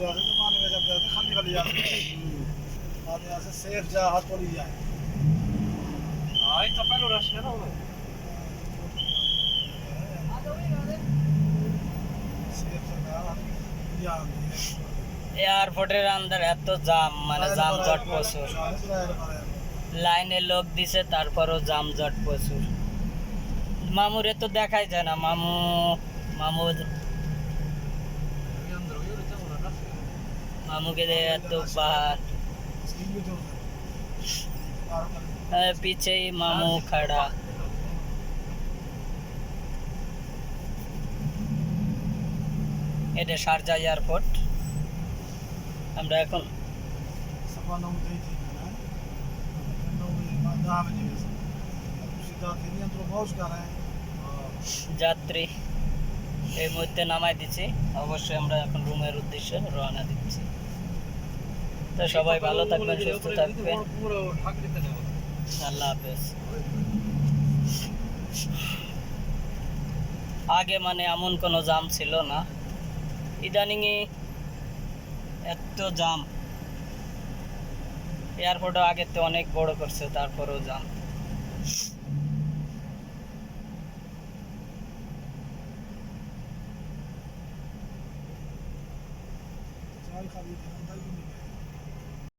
আছে তো মানে খালি খালি আছে মানে আছে সেফ যা হাত পড়ি যায় Ay, tapalo rasya na ulo. Safe জায়গা ইয়া এয়ারপোর্টের আন্দার এত জাম মানে জামজট প্রচুর লাইনে লোক দিছে তারপরও জামজট প্রচুর মামুরে তো দেখাই যায় না মামু মামুকে এত पीछे ही मामू खड़ा এটা শারজা এয়ারপোর্ট আমরা এখন যাত্রী এই মুহূর্তে নামাই দিচ্ছি অবশ্যই আমরা এখন রুমের উদ্দেশ্যে রওনা দিচ্ছি তো সবাই ভালো থাকবেন সুস্থ থাকবেন আল্লাহ হাফেজ আগে মানে এমন কোনো জাম ছিল না ইদানিং এত জাম এয়ারপোর্টও আগের তো অনেক বড় করছে তারপরেও জাম